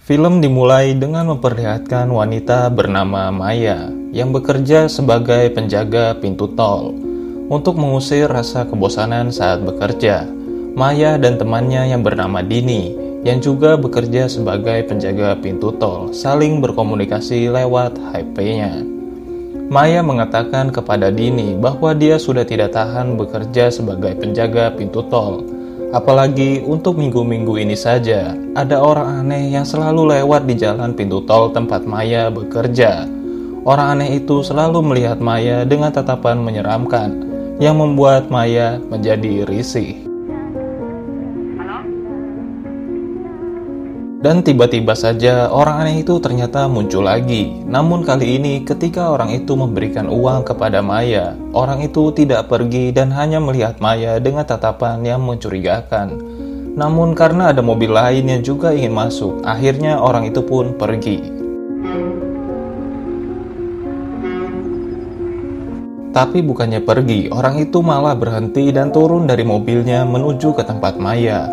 Film dimulai dengan memperlihatkan wanita bernama Maya yang bekerja sebagai penjaga pintu tol. Untuk mengusir rasa kebosanan saat bekerja, Maya dan temannya yang bernama Dini yang juga bekerja sebagai penjaga pintu tol saling berkomunikasi lewat HP-nya. Maya mengatakan kepada Dini bahwa dia sudah tidak tahan bekerja sebagai penjaga pintu tol. Apalagi untuk minggu-minggu ini saja, ada orang aneh yang selalu lewat di jalan pintu tol tempat Maya bekerja. Orang aneh itu selalu melihat Maya dengan tatapan menyeramkan, yang membuat Maya menjadi risih. Dan tiba-tiba saja orang aneh itu ternyata muncul lagi. Namun kali ini ketika orang itu memberikan uang kepada Maya, orang itu tidak pergi dan hanya melihat Maya dengan tatapan yang mencurigakan. Namun karena ada mobil lain yang juga ingin masuk, akhirnya orang itu pun pergi. Tapi bukannya pergi, orang itu malah berhenti dan turun dari mobilnya menuju ke tempat Maya.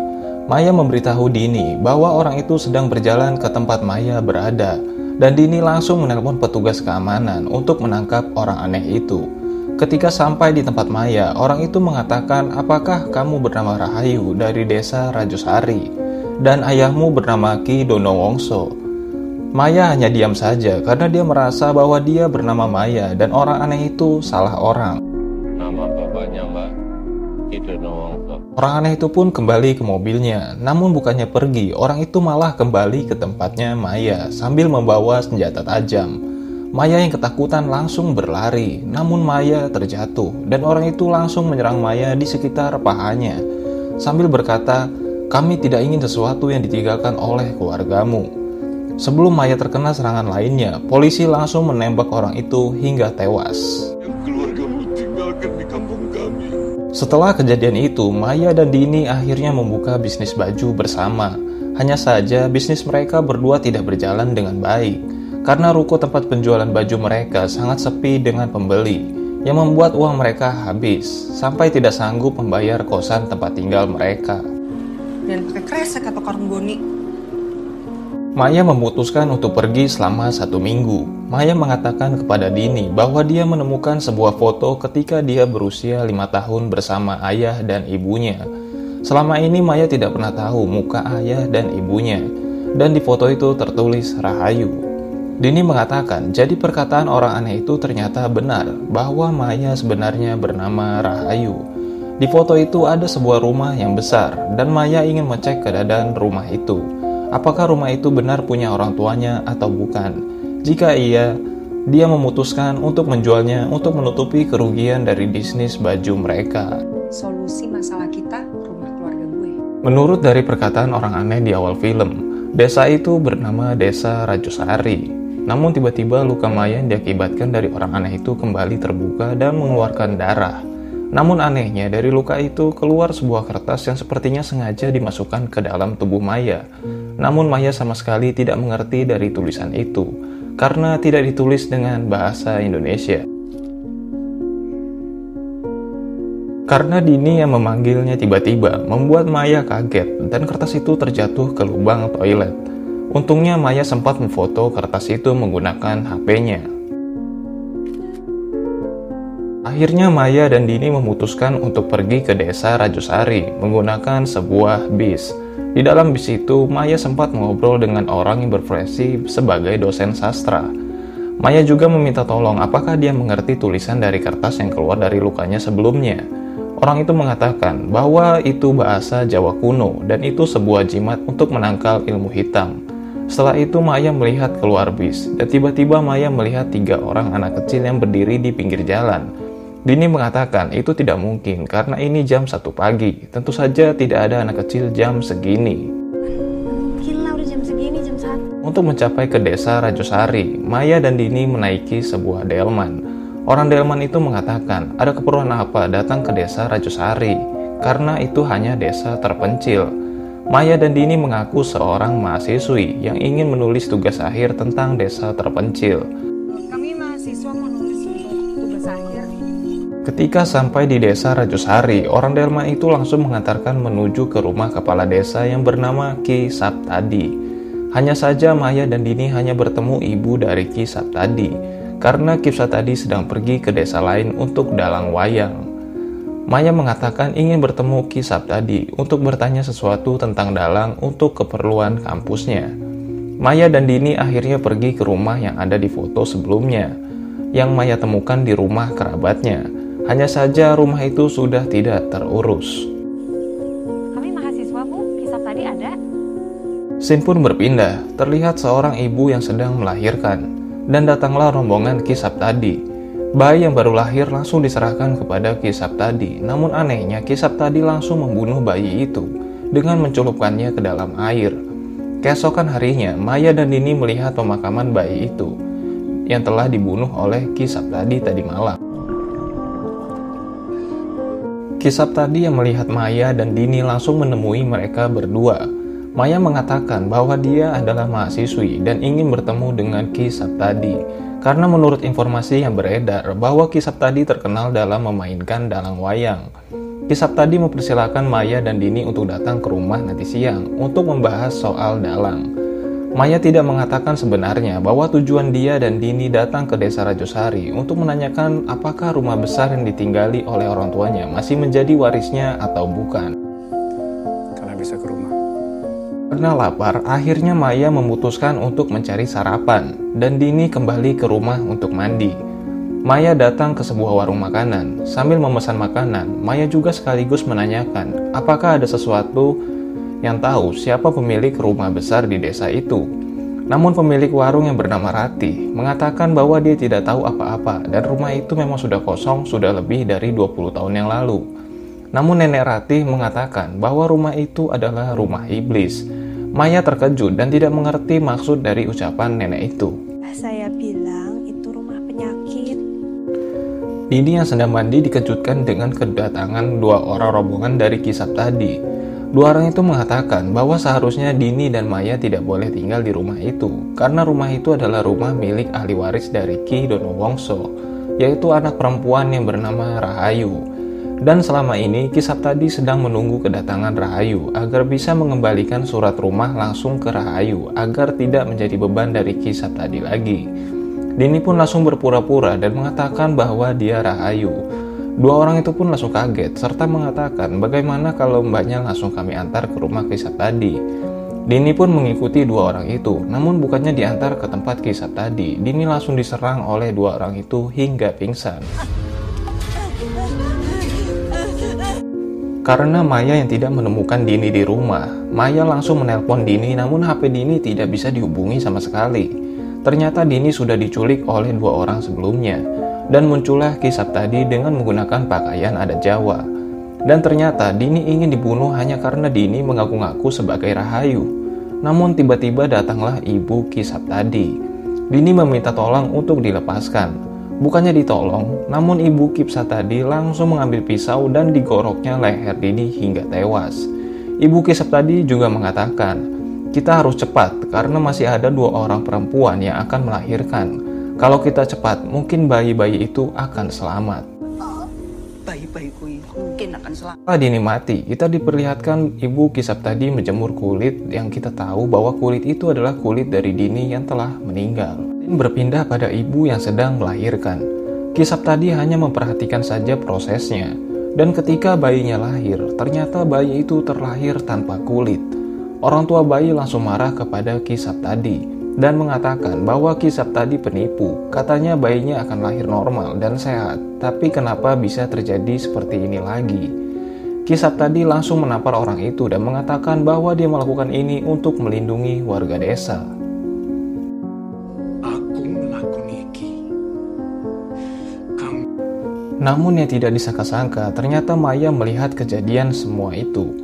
Maya memberitahu Dini bahwa orang itu sedang berjalan ke tempat Maya berada, dan Dini langsung menelpon petugas keamanan untuk menangkap orang aneh itu. Ketika sampai di tempat Maya, orang itu mengatakan, "Apakah kamu bernama Rahayu dari desa Rajosari dan ayahmu bernama Ki Donowongso?" Maya hanya diam saja karena dia merasa bahwa dia bernama Maya dan orang aneh itu salah orang. Nama bapaknya Mbak Ki Donowongso. Orang aneh itu pun kembali ke mobilnya, namun bukannya pergi, orang itu malah kembali ke tempatnya Maya sambil membawa senjata tajam. Maya yang ketakutan langsung berlari, namun Maya terjatuh dan orang itu langsung menyerang Maya di sekitar pahanya sambil berkata, "Kami tidak ingin sesuatu yang ditinggalkan oleh keluargamu." Sebelum Maya terkena serangan lainnya, polisi langsung menembak orang itu hingga tewas. Setelah kejadian itu, Maya dan Dini akhirnya membuka bisnis baju bersama. Hanya saja bisnis mereka berdua tidak berjalan dengan baik, karena ruko tempat penjualan baju mereka sangat sepi dengan pembeli, yang membuat uang mereka habis, sampai tidak sanggup membayar kosan tempat tinggal mereka. Dan pakai kresek atau karung goni. Maya memutuskan untuk pergi selama 1 minggu. Maya mengatakan kepada Dini bahwa dia menemukan sebuah foto ketika dia berusia 5 tahun bersama ayah dan ibunya. Selama ini Maya tidak pernah tahu muka ayah dan ibunya, dan di foto itu tertulis Rahayu. Dini mengatakan jadi perkataan orang aneh itu ternyata benar, bahwa Maya sebenarnya bernama Rahayu. Di foto itu ada sebuah rumah yang besar, dan Maya ingin mengecek keadaan rumah itu. Apakah rumah itu benar punya orang tuanya atau bukan? Jika iya, dia memutuskan untuk menjualnya untuk menutupi kerugian dari bisnis baju mereka. Solusi masalah kita, rumah keluarga gue. Menurut dari perkataan orang aneh di awal film, desa itu bernama Desa Rajosari. Namun tiba-tiba luka Maya yang diakibatkan dari orang aneh itu kembali terbuka dan mengeluarkan darah. Namun anehnya dari luka itu keluar sebuah kertas yang sepertinya sengaja dimasukkan ke dalam tubuh Maya. Namun Maya sama sekali tidak mengerti dari tulisan itu, karena tidak ditulis dengan bahasa Indonesia. Karena Dini yang memanggilnya tiba-tiba, membuat Maya kaget dan kertas itu terjatuh ke lubang toilet. Untungnya Maya sempat memfoto kertas itu menggunakan HP-nya. Akhirnya Maya dan Dini memutuskan untuk pergi ke desa Rajosari menggunakan sebuah bis. Di dalam bis itu, Maya sempat mengobrol dengan orang yang berprofesi sebagai dosen sastra. Maya juga meminta tolong apakah dia mengerti tulisan dari kertas yang keluar dari lukanya sebelumnya. Orang itu mengatakan bahwa itu bahasa Jawa kuno dan itu sebuah jimat untuk menangkal ilmu hitam. Setelah itu Maya melihat keluar bis dan tiba-tiba Maya melihat 3 orang anak kecil yang berdiri di pinggir jalan. Dini mengatakan itu tidak mungkin karena ini jam 1 pagi. Tentu saja tidak ada anak kecil jam segini. Gila udah jam segini, jam 1. Untuk mencapai ke desa Rajosari, Maya dan Dini menaiki sebuah delman. Orang delman itu mengatakan ada keperluan apa datang ke desa Rajosari, karena itu hanya desa terpencil. Maya dan Dini mengaku seorang mahasiswi yang ingin menulis tugas akhir tentang desa terpencil. Kami mahasiswa mau nulis untuk tugas akhir. Ketika sampai di desa Rajosari, orang delman itu langsung mengantarkan menuju ke rumah kepala desa yang bernama Ki Saptadi. Hanya saja Maya dan Dini hanya bertemu ibu dari Ki Saptadi, karena Ki Saptadi sedang pergi ke desa lain untuk dalang wayang. Maya mengatakan ingin bertemu Ki Saptadi untuk bertanya sesuatu tentang dalang untuk keperluan kampusnya. Maya dan Dini akhirnya pergi ke rumah yang ada di foto sebelumnya, yang Maya temukan di rumah kerabatnya. Hanya saja rumah itu sudah tidak terurus. Kami mahasiswa, Bu. Ki Saptadi ada? Scene pun berpindah, terlihat seorang ibu yang sedang melahirkan, dan datanglah rombongan Ki Saptadi. Bayi yang baru lahir langsung diserahkan kepada Ki Saptadi, namun anehnya Ki Saptadi langsung membunuh bayi itu dengan mencelupkannya ke dalam air. Keesokan harinya, Maya dan Dini melihat pemakaman bayi itu yang telah dibunuh oleh Ki Saptadi tadi malam. Ki Saptadi yang melihat Maya dan Dini langsung menemui mereka berdua. Maya mengatakan bahwa dia adalah mahasiswi dan ingin bertemu dengan Ki Saptadi karena menurut informasi yang beredar bahwa Ki Saptadi terkenal dalam memainkan dalang wayang. Ki Saptadi mempersilahkan Maya dan Dini untuk datang ke rumah nanti siang untuk membahas soal dalang. Maya tidak mengatakan sebenarnya bahwa tujuan dia dan Dini datang ke desa Rajosari untuk menanyakan apakah rumah besar yang ditinggali oleh orang tuanya masih menjadi warisnya atau bukan. Karena bisa ke rumah. Karena lapar, akhirnya Maya memutuskan untuk mencari sarapan, dan Dini kembali ke rumah untuk mandi. Maya datang ke sebuah warung makanan. Sambil memesan makanan, Maya juga sekaligus menanyakan apakah ada sesuatu yang tahu siapa pemilik rumah besar di desa itu. Namun pemilik warung yang bernama Ratih mengatakan bahwa dia tidak tahu apa-apa dan rumah itu memang sudah kosong sudah lebih dari 20 tahun yang lalu. Namun nenek Ratih mengatakan bahwa rumah itu adalah rumah iblis. Maya terkejut dan tidak mengerti maksud dari ucapan nenek itu. Saya bilang itu rumah penyakit. Dini yang sedang mandi dikejutkan dengan kedatangan dua orang rombongan dari Ki Saptadi. Dua orang itu mengatakan bahwa seharusnya Dini dan Maya tidak boleh tinggal di rumah itu, karena rumah itu adalah rumah milik ahli waris dari Ki Donowongso, yaitu anak perempuan yang bernama Rahayu. Dan selama ini Ki Saptadi sedang menunggu kedatangan Rahayu agar bisa mengembalikan surat rumah langsung ke Rahayu agar tidak menjadi beban dari Ki Saptadi lagi. Dini pun langsung berpura-pura dan mengatakan bahwa dia Rahayu. Dua orang itu pun langsung kaget serta mengatakan bagaimana kalau mbaknya langsung kami antar ke rumah Ki Saptadi. Dini pun mengikuti dua orang itu, namun bukannya diantar ke tempat Ki Saptadi. Dini langsung diserang oleh dua orang itu hingga pingsan. Karena Maya yang tidak menemukan Dini di rumah, Maya langsung menelpon Dini namun HP Dini tidak bisa dihubungi sama sekali. Ternyata Dini sudah diculik oleh dua orang sebelumnya, dan muncullah Ki Saptadi dengan menggunakan pakaian adat Jawa. Dan ternyata Dini ingin dibunuh hanya karena Dini mengaku-ngaku sebagai Rahayu. Namun tiba-tiba datanglah ibu Ki Saptadi. Dini meminta tolong untuk dilepaskan. Bukannya ditolong, namun ibu Ki Saptadi langsung mengambil pisau dan digoroknya leher Dini hingga tewas. Ibu Ki Saptadi juga mengatakan, kita harus cepat karena masih ada dua orang perempuan yang akan melahirkan. Kalau kita cepat, mungkin bayi-bayi itu akan selamat. Bayi-bayiku itu mungkin akan selamat. Setelah Dini mati, kita diperlihatkan ibu Ki Saptadi menjemur kulit yang kita tahu bahwa kulit itu adalah kulit dari Dini yang telah meninggal. Dan berpindah pada ibu yang sedang melahirkan. Ki Saptadi hanya memperhatikan saja prosesnya. Dan ketika bayinya lahir, ternyata bayi itu terlahir tanpa kulit. Orang tua bayi langsung marah kepada Ki Saptadi dan mengatakan bahwa Ki Saptadi penipu. Katanya bayinya akan lahir normal dan sehat, tapi kenapa bisa terjadi seperti ini lagi? Ki Saptadi langsung menampar orang itu dan mengatakan bahwa dia melakukan ini untuk melindungi warga desa. Aku melakukan ini. Namun yang tidak disangka-sangka, ternyata Maya melihat kejadian semua itu.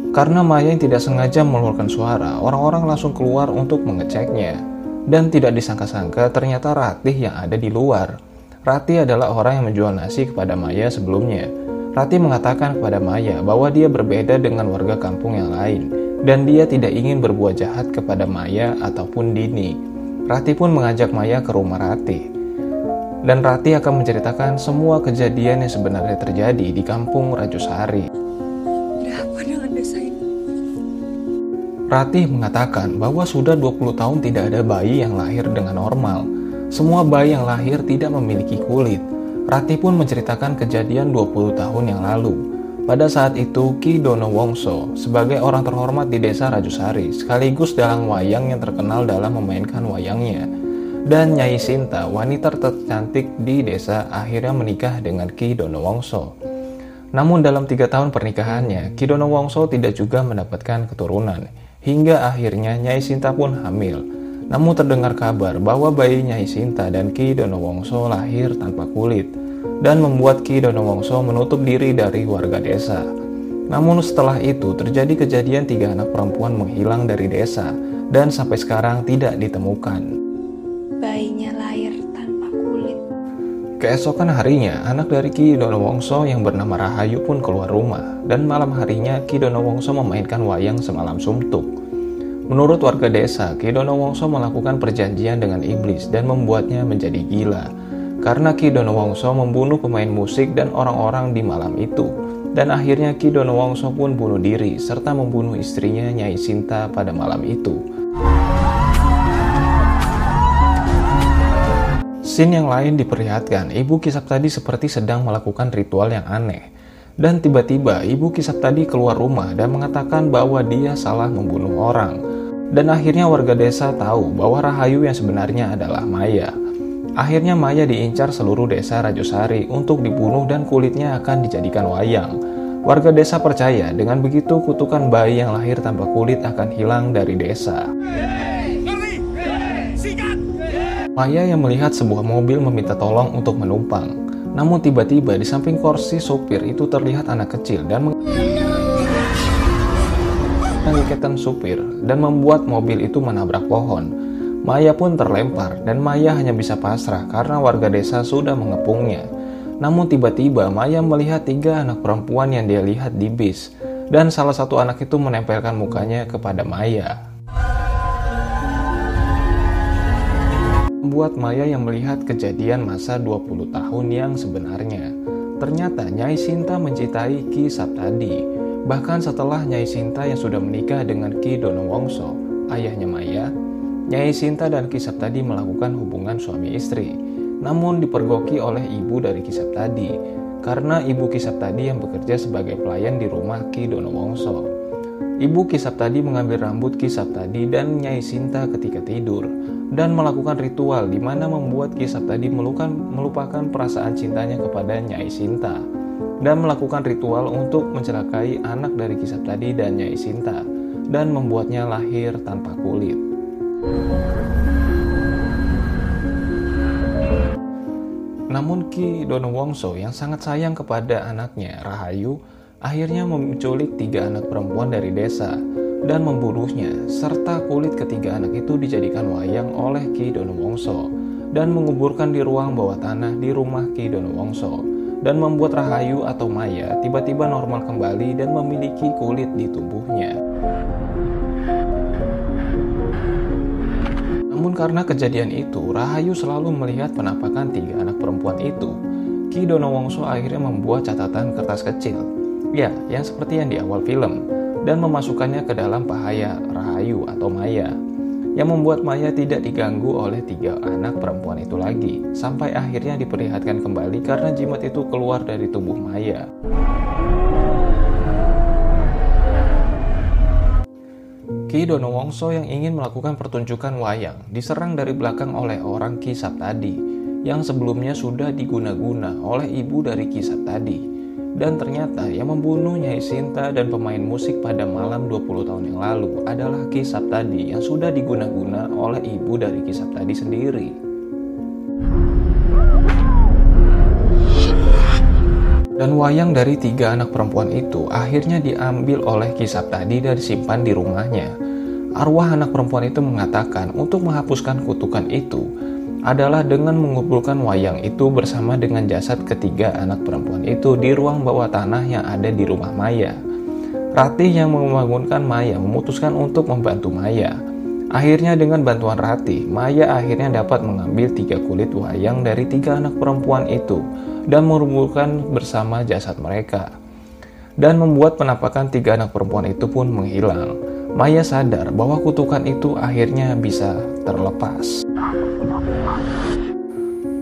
Karena Maya yang tidak sengaja mengeluarkan suara, orang-orang langsung keluar untuk mengeceknya. Dan tidak disangka-sangka ternyata Ratih yang ada di luar. Ratih adalah orang yang menjual nasi kepada Maya sebelumnya. Ratih mengatakan kepada Maya bahwa dia berbeda dengan warga kampung yang lain, dan dia tidak ingin berbuat jahat kepada Maya ataupun Dini. Ratih pun mengajak Maya ke rumah Ratih. Dan Ratih akan menceritakan semua kejadian yang sebenarnya terjadi di kampung Rajosari. Ada apa dengan desa ini? Ratih mengatakan bahwa sudah 20 tahun tidak ada bayi yang lahir dengan normal. Semua bayi yang lahir tidak memiliki kulit. Ratih pun menceritakan kejadian 20 tahun yang lalu. Pada saat itu, Ki Dono Wongso sebagai orang terhormat di desa Rajusari sekaligus dalang wayang yang terkenal dalam memainkan wayangnya. Dan Nyai Sinta, wanita tercantik di desa, akhirnya menikah dengan Ki Dono Wongso. Namun dalam 3 tahun pernikahannya, Ki Dono Wongso tidak juga mendapatkan keturunan. Hingga akhirnya Nyai Sinta pun hamil. Namun terdengar kabar bahwa bayi Nyai Sinta dan Ki Dono Wongso lahir tanpa kulit, dan membuat Ki Dono Wongso menutup diri dari warga desa. Namun setelah itu terjadi kejadian 3 anak perempuan menghilang dari desa, dan sampai sekarang tidak ditemukan. Bayinya lahir tanpa kulit. Keesokan harinya, anak dari Ki Dono Wongso yang bernama Rahayu pun keluar rumah, dan malam harinya Ki Dono Wongso memainkan wayang semalam suntuk. Menurut warga desa, Ki Dono Wongso melakukan perjanjian dengan iblis dan membuatnya menjadi gila. Karena Ki Dono Wongso membunuh pemain musik dan orang-orang di malam itu. Dan akhirnya Ki Dono Wongso pun bunuh diri serta membunuh istrinya Nyai Sinta pada malam itu. Scene yang lain diperlihatkan, Ibu Ki Saptadi seperti sedang melakukan ritual yang aneh. Dan tiba-tiba Ibu Ki Saptadi keluar rumah dan mengatakan bahwa dia salah membunuh orang. Dan akhirnya warga desa tahu bahwa Rahayu yang sebenarnya adalah Maya. Akhirnya Maya diincar seluruh desa Rajusari untuk dibunuh dan kulitnya akan dijadikan wayang. Warga desa percaya dengan begitu kutukan bayi yang lahir tanpa kulit akan hilang dari desa. Maya yang melihat sebuah mobil meminta tolong untuk menumpang. Namun tiba-tiba di samping kursi sopir itu terlihat anak kecil dan mengikatkan supir dan membuat mobil itu menabrak pohon. Maya pun terlempar dan Maya hanya bisa pasrah karena warga desa sudah mengepungnya. Namun tiba-tiba Maya melihat 3 anak perempuan yang dia lihat di bis, dan salah satu anak itu menempelkan mukanya kepada Maya. Membuat Maya yang melihat kejadian masa 20 tahun yang sebenarnya. Ternyata Nyai Sinta mencintai Ki Saptadi. Bahkan setelah Nyai Sinta yang sudah menikah dengan Ki Dono Wongso, ayahnya Maya, Nyai Sinta dan Ki Saptadi melakukan hubungan suami istri. Namun dipergoki oleh ibu dari Ki Saptadi, karena ibu Ki Saptadi yang bekerja sebagai pelayan di rumah Ki Dono Wongso. Ibu Ki Saptadi mengambil rambut Ki Saptadi dan Nyai Sinta ketika tidur, dan melakukan ritual di mana membuat Ki Saptadi melupakan perasaan cintanya kepada Nyai Sinta, dan melakukan ritual untuk mencelakai anak dari Ki Saptadi dan Nyai Sinta, dan membuatnya lahir tanpa kulit. Namun Ki Dono Wongso yang sangat sayang kepada anaknya Rahayu akhirnya menculik 3 anak perempuan dari desa dan membunuhnya, serta kulit ketiga anak itu dijadikan wayang oleh Ki Dono Wongso dan menguburkan di ruang bawah tanah di rumah Ki Dono Wongso, dan membuat Rahayu atau Maya tiba-tiba normal kembali dan memiliki kulit di tubuhnya. Namun karena kejadian itu, Rahayu selalu melihat penampakan 3 anak perempuan itu. Ki Dono Wongso akhirnya membuat catatan kertas kecil, ya, yang seperti yang di awal film, dan memasukkannya ke dalam pahaya Rahayu atau Maya, yang membuat Maya tidak diganggu oleh 3 anak perempuan itu lagi, sampai akhirnya diperlihatkan kembali karena jimat itu keluar dari tubuh Maya. Ki Dono Wongso yang ingin melakukan pertunjukan wayang diserang dari belakang oleh orang Ki Saptadi yang sebelumnya sudah diguna-guna oleh ibu dari Ki Saptadi, dan ternyata yang membunuh Nyai Sinta dan pemain musik pada malam 20 tahun yang lalu adalah Ki Saptadi yang sudah diguna-guna oleh ibu dari Ki Saptadi sendiri. Dan wayang dari 3 anak perempuan itu akhirnya diambil oleh Ki Saptadi dan disimpan di rumahnya. Arwah anak perempuan itu mengatakan untuk menghapuskan kutukan itu adalah dengan mengumpulkan wayang itu bersama dengan jasad ketiga anak perempuan itu di ruang bawah tanah yang ada di rumah Maya. Ratih yang membangunkan Maya memutuskan untuk membantu Maya. Akhirnya dengan bantuan Ratih, Maya akhirnya dapat mengambil 3 kulit wayang dari 3 anak perempuan itu dan merubuhkan bersama jasad mereka, dan membuat penampakan 3 anak perempuan itu pun menghilang. Maya sadar bahwa kutukan itu akhirnya bisa terlepas.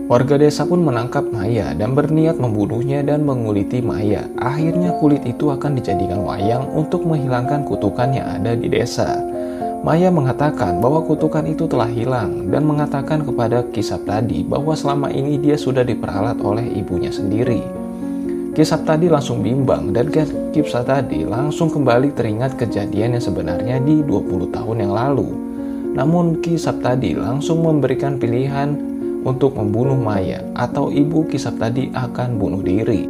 Warga desa pun menangkap Maya dan berniat membunuhnya dan menguliti Maya. Akhirnya kulit itu akan dijadikan wayang untuk menghilangkan kutukan yang ada di desa. Maya mengatakan bahwa kutukan itu telah hilang dan mengatakan kepada Ki Saptadi bahwa selama ini dia sudah diperalat oleh ibunya sendiri. Ki Saptadi langsung bimbang dan Ki Saptadi langsung kembali teringat kejadian yang sebenarnya di 20 tahun yang lalu. Namun Ki Saptadi langsung memberikan pilihan untuk membunuh Maya atau ibu Ki Saptadi akan bunuh diri.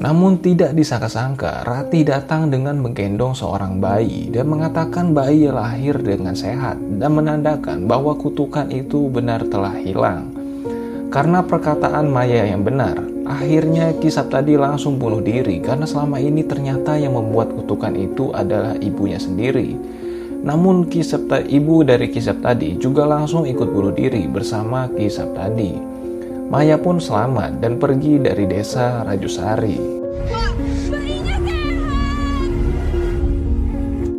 Namun tidak disangka-sangka, Rati datang dengan menggendong seorang bayi dan mengatakan bayi lahir dengan sehat dan menandakan bahwa kutukan itu benar telah hilang. Karena perkataan Maya yang benar, akhirnya Ki Saptadi langsung bunuh diri karena selama ini ternyata yang membuat kutukan itu adalah ibunya sendiri. Namun ibu dari Ki Saptadi juga langsung ikut bunuh diri bersama Ki Saptadi. Maya pun selamat dan pergi dari desa Rajusari.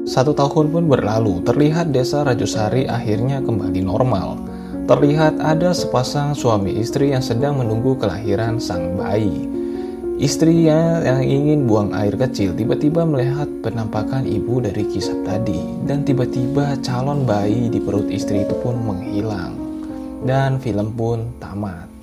Satu tahun pun berlalu, terlihat desa Rajusari akhirnya kembali normal. Terlihat ada sepasang suami istri yang sedang menunggu kelahiran sang bayi. Istrinya yang ingin buang air kecil tiba-tiba melihat penampakan ibu dari Ki Saptadi dan tiba-tiba calon bayi di perut istri itu pun menghilang. Dan film pun tamat.